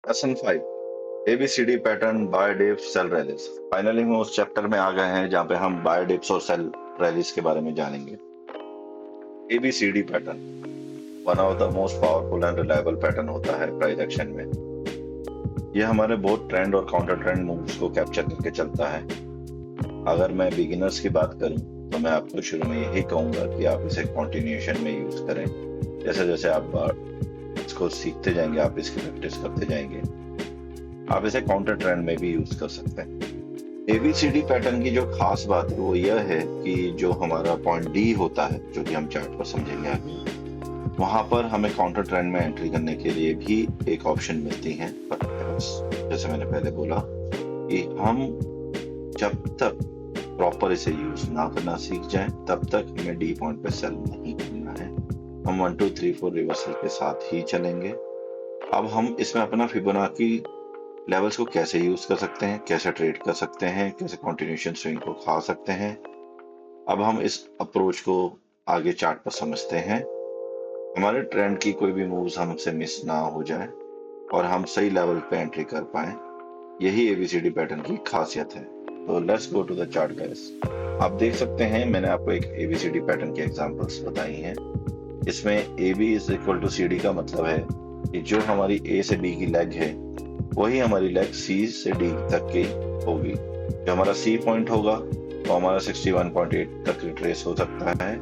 Lesson 5 ABCD pattern buy dips sell rallies. Finally हम उस chapter में आ गए हैं जहाँ पे हम बाय डिप्स और सेल रैलीज के बारे में जानेंगे। ABCD pattern one of the most powerful and reliable pattern होता है प्राइस एक्शन में। यह हमारे बहुत ट्रेंड और काउंटर ट्रेंड मूव्स को कैप्चर करके चलता है। अगर मैं बिगिनर्स की बात करूं तो मैं आपको शुरू में यही कहूंगा कि आप इसे कंटिन्यूएशन में यूज करें। जैसे जैसे आप इसको सीखते जाएंगे, आप इसकी प्रैक्टिस करते जाएंगे, आप इसे काउंटर ट्रेंड में भी यूज कर सकते हैं। एबीसीडी पैटर्न की जो खास बात है वो यह है कि जो हमारा पॉइंट डी होता है, जो कि हम चार्ट पर समझेंगे आगे, वहां पर हमें काउंटर ट्रेंड में एंट्री करने के लिए भी एक ऑप्शन मिलती है। जैसे मैंने पहले बोला कि हम जब तक प्रॉपर इसे यूज ना करना सीख जाएं तब तक हमें डी पॉइंट पे सेल नहीं करना है। हम 1 2 3 4 रिवर्सल के साथ ही चलेंगे। अब हम इसमें अपना फिबोनाची लेवल्स को कैसे यूज कर सकते हैं, कैसे ट्रेड कर सकते हैं, कैसे कंटिन्यूएशन स्विंग को खा सकते हैं, अब हम इस अप्रोच को आगे चार्ट पर समझते हैं। हमारे ट्रेंड की कोई भी मूव्स हमसे मिस ना हो जाए और हम सही लेवल पे एंट्री कर पाए, यही एबीसीडी पैटर्न की खासियत है। तो let's go to the chart guys. आप देख सकते हैं मैंने आपको एक एबीसीडी पैटर्न की एग्जांपल्स बताई हैं। इसमें A B is equal to C D का मतलब है कि जो हमारी ए से बी की लेग है वही हमारी लेग सी से डी तक की होगी। जो हमारा सी पॉइंट होगा तो हमारा 61.8 तक रिट्रेस हो सकता है,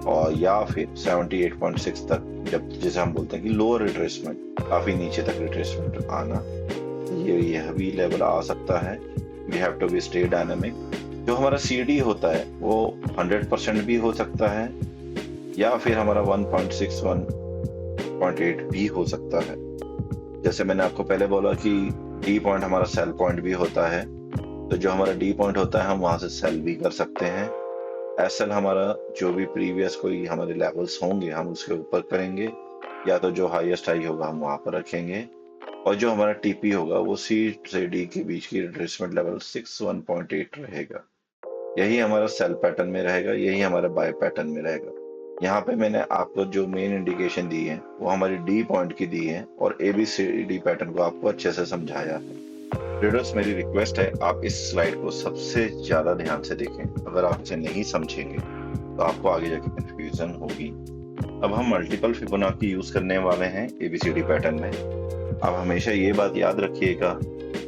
और या फिर 78.6 तक, जब जिसे हम बोलते हैं कि लोअर रिट्रेसमेंट, काफी नीचे तक रिट्रेसमेंट आना, यह भी लेवल आ सकता है। We have to be stay dynamic. जो हमारा सी डी होता है वो 100% भी हो सकता है, या फिर हमारा 1.61.8 भी हो सकता है। जैसे मैंने आपको पहले बोला कि डी पॉइंट हमारा सेल पॉइंट भी होता है, तो जो हमारा डी पॉइंट होता है हम वहां से सेल भी कर सकते हैं। एस एल हमारा जो भी प्रीवियस कोई हमारे लेवल्स होंगे हम उसके ऊपर करेंगे, या तो जो हाईएस्ट हाई होगा हम वहां पर रखेंगे, और जो हमारा टीपी होगा वो सी से डी के बीच की रिट्रेसमेंट लेवल 61.8 रहेगा। यही हमारा सेल पैटर्न में रहेगा, यही हमारा बाय पैटर्न में रहेगा। यहाँ पे मैंने आपको जो मेन इंडिकेशन दी है वो हमारी डी पॉइंट की दी है और एबीसीडी पैटर्न को आपको अच्छे से समझाया है। ट्रेडर्स, मेरी रिक्वेस्ट है आप इस स्लाइड को सबसे ज्यादा ध्यान से देखें। अगर आप इसे नहीं समझेंगे तो आपको आगे जाके कंफ्यूजन होगी। अब हम मल्टीपल फिबोनाची यूज करने वाले हैं एबीसीडी पैटर्न में। आप हमेशा ये बात याद रखिएगा,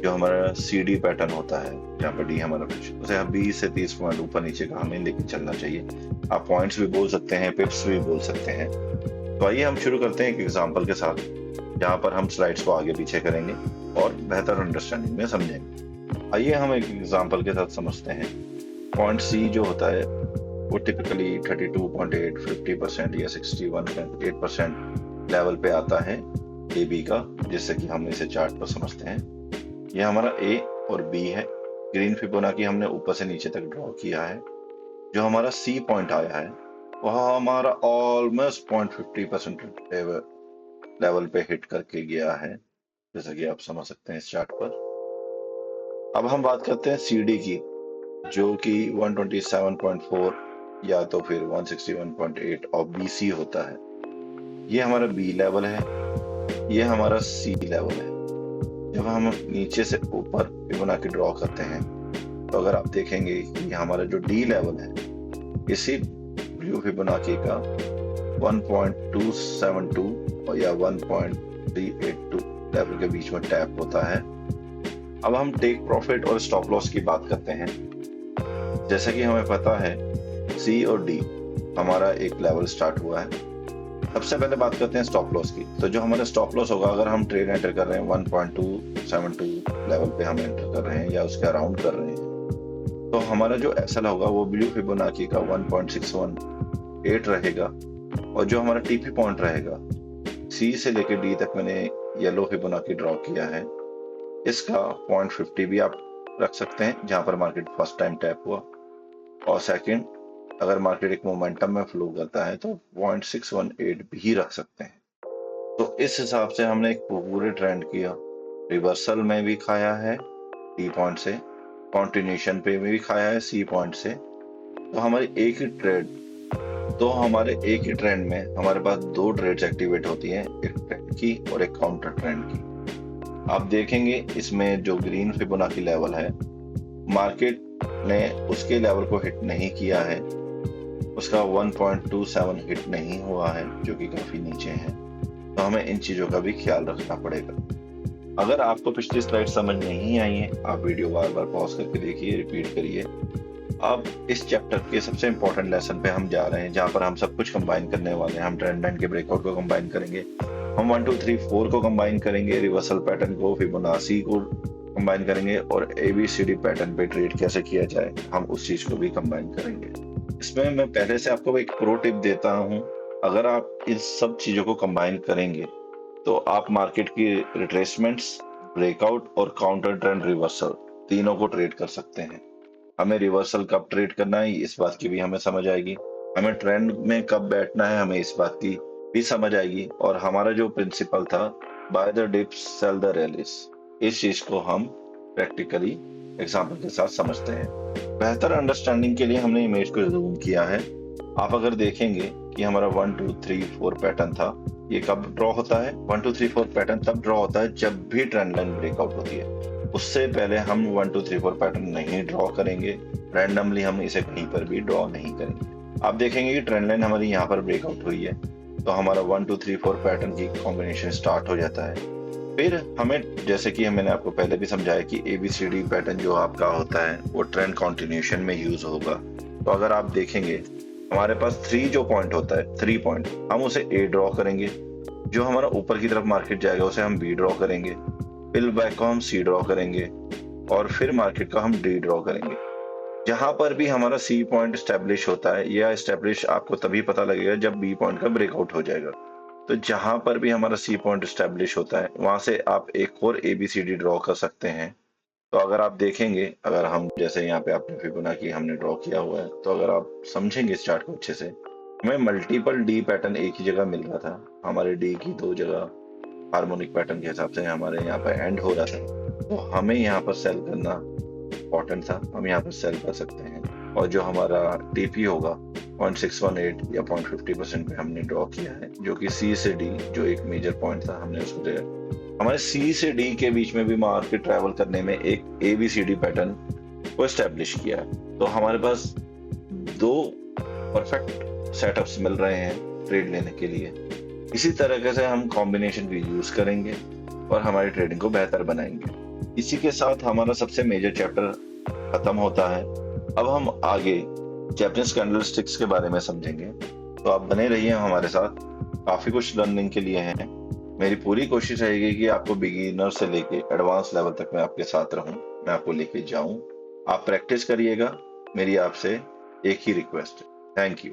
जो हमारा सी डी पैटर्न होता है जहाँ पर डी हमारा उसे 20 से 30 पॉइंट ऊपर नीचे का हमें लेके चलना चाहिए। आप पॉइंट्स भी बोल सकते हैं, पिप्स भी बोल सकते हैं। तो आइए हम शुरू करते हैं एक एग्जांपल के साथ, जहाँ पर हम स्लाइड्स को आगे पीछे करेंगे और बेहतर अंडरस्टैंडिंग में समझेंगे। आइए हम एक एग्जांपल के साथ समझते हैं। पॉइंट सी जो होता है वो टिपिकली 32.8, 50% या 61.8% लेवल पे आता है ए बी का, जिससे कि हम इसे चार्ट पर समझते हैं। यह हमारा ए और बी है। ग्रीन फिबोनाची हमने ऊपर से नीचे तक ड्रॉ किया है। जो हमारा सी पॉइंट आया है वह हमारा ऑलमोस्ट 0.50% लेवल पे हिट करके गया है, जैसा कि आप समझ सकते हैं इस चार्ट पर। अब हम बात करते हैं सी डी की, जो कि 127.4 या तो फिर 161.8 और बी सी होता है। ये हमारा बी लेवल है, ये हमारा सी लेवल है। जब हम नीचे से ऊपर फिबोनाची ड्रॉ करते हैं तो अगर आप देखेंगे कि हमारा जो डी लेवल है इसी ब्लू फिबोनाची का 1.272 और या 1.382 लेवल के बीच में टैप होता है। अब हम टेक प्रॉफिट और स्टॉप लॉस की बात करते हैं। जैसा कि हमें पता है सी और डी हमारा एक लेवल स्टार्ट हुआ है। सबसे पहले बात करते हैं स्टॉप लॉस की। तो जो हमारा स्टॉप लॉस होगा, अगर हम ट्रेड एंटर कर रहे हैं 1.272 लेवल पे हम एंटर कर रहे हैं या उसके अराउंड कर रहे हैं, तो हमारा जो एसएल होगा वो ब्लू फिबोनाची का 1.618 रहेगा, और जो हमारा टीपी पॉइंट रहेगा सी से लेकर डी तक मैंने येलो फिबोनाची ड्रॉ किया है, इसका 0.50 भी आप रख सकते हैं जहां पर मार्केट फर्स्ट टाइम टैप हुआ, और सेकंड अगर मार्केट एक मोमेंटम में फ्लो करता है तो 0.618 भी रख सकते हैं। तो इस हिसाब से हमने एक पूरे ट्रेंड किया। रिवर्सल में भी खाया है डी पॉइंट से, कंटिन्यूएशन पे भी खाया है सी पॉइंट से। तो हमारे एक ही ट्रेंड में हमारे पास दो ट्रेड्स एक्टिवेट होती हैं, एक ट्रेंड की और एक काउंटर ट्रेंड की। आप देखेंगे इसमें जो ग्रीन फिबोनाची लेवल है, मार्केट ने उसके लेवल को हिट नहीं किया है, उसका 1.27 हिट नहीं हुआ है, जो कि काफी नीचे है। तो हमें इन चीजों का भी ख्याल रखना पड़ेगा। अगर आपको पिछली स्लाइड समझ नहीं आई है, आप वीडियो बार बार पॉज करके देखिए, रिपीट करिए। अब इस चैप्टर के सबसे इंपॉर्टेंट लेसन पे हम जा रहे हैं, जहाँ पर हम सब कुछ कंबाइन करने वाले हैं। हम ट्रेंड लाइन के ब्रेकआउट को कंबाइन करेंगे, हम 1 2 3 4 को कंबाइन करेंगे, रिवर्सल पैटर्न को, फिबोनाची को कंबाइन करेंगे, और एबीसीडी पैटर्न पे ट्रेड कैसे किया जाए, हम उस चीज को भी कंबाइन करेंगे। इसमें मैं पहले से आपको एक प्रो टिप देता हूँ। अगर आप इन सब चीजों को कंबाइन करेंगे तो आप मार्केट की रिट्रेसमेंट्स, ब्रेकआउट और काउंटर ट्रेंड रिवर्सल तीनों को ट्रेड कर सकते हैं। हमें रिवर्सल कब ट्रेड करना है इस बात की भी हमें समझ आएगी, हमें ट्रेंड में कब बैठना है हमें इस बात की भी समझ आएगी, और हमारा जो प्रिंसिपल था, buy the dips sell the rallies, इस चीज को हम प्रैक्टिकली एग्जांपल के साथ समझते हैं। बेहतर अंडरस्टैंडिंग के लिए हमने इमेज को जूम किया है। आप अगर देखेंगे कि हमारा 1 2 3 4 पैटर्न था, ये कब ड्रॉ होता है? 1 2 3 4 पैटर्न तब ड्रॉ होता है जब भी ट्रेंड लाइन ब्रेकआउट होती है। उससे पहले हम 1 2 3 4 पैटर्न नहीं ड्रॉ करेंगे, रैंडमली हम इसे कहीं पर भी ड्रॉ नहीं करेंगे। आप देखेंगे कि ट्रेंड लाइन हमारी यहाँ पर ब्रेकआउट हुई है, तो हमारा 1 2 3 4 पैटर्न की कॉम्बिनेशन स्टार्ट हो जाता है। फिर हमें, जैसे कि मैंने आपको पहले भी समझाया कि एबीसीडी पैटर्न जो आपका होता है वो ट्रेंड कॉन्टिन्यूशन में यूज होगा। तो अगर आप देखेंगे हमारे पास 3 जो पॉइंट होता है, 3 पॉइंट, हम उसे ए ड्रॉ करेंगे, जो हमारा ऊपर की तरफ मार्केट जाएगा उसे हम बी ड्रॉ करेंगे, पिल बैक को हम सी ड्रॉ करेंगे, और फिर मार्केट का हम डी ड्रॉ करेंगे। जहां पर भी हमारा सी पॉइंट स्टैब्लिश होता है, या स्टैब्लिश आपको तभी पता लगेगा जब बी पॉइंट का ब्रेकआउट हो जाएगा। तो जहां पर भी हमारा सी पॉइंट स्टैब्लिश होता है, वहां से आप एक और एबीसीडी ड्रॉ कर सकते हैं। तो अगर आप देखेंगे, अगर हम जैसे यहाँ पे आपने फिबोनाची हमने ड्रॉ किया हुआ है, तो अगर आप समझेंगे इस चार्ट को अच्छे से, हमें मल्टीपल डी पैटर्न एक ही जगह मिल रहा था। हमारे डी की 2 जगह हार्मोनिक पैटर्न के हिसाब से हमारे यहाँ पर एंड हो रहा था, तो हमें यहाँ पर सेल करना इम्पोर्टेंट था, हम यहाँ पर सेल कर सकते हैं। और जो हमारा टीपी होगा 0.618 या 0.50% पे हमने ड्रॉ किया है, जो कि सी से डी जो एक मेजर पॉइंट था, हमने उसको दिया। हमारे सी से डी के बीच में भी मार्केट ट्रैवल करने में एक एबीसीडी पैटर्न को एस्टेब्लिश किया है। तो हमारे पास 2 परफेक्ट सेटअप्स मिल रहे हैं ट्रेड लेने के लिए। इसी तरह से हम कॉम्बिनेशन भी यूज करेंगे और हमारी ट्रेडिंग को बेहतर बनाएंगे। इसी के साथ हमारा सबसे मेजर चैप्टर खत्म होता है। अब हम आगे जैपनीज कैंडलस्टिक्स के बारे में समझेंगे, तो आप बने रहिए हमारे साथ, काफी कुछ लर्निंग के लिए हैं। मेरी पूरी कोशिश रहेगी कि आपको बिगिनर से लेके एडवांस लेवल तक मैं आपके साथ रहूं, मैं आपको लेके जाऊं। आप प्रैक्टिस करिएगा, मेरी आपसे एक ही रिक्वेस्ट है। Thank you.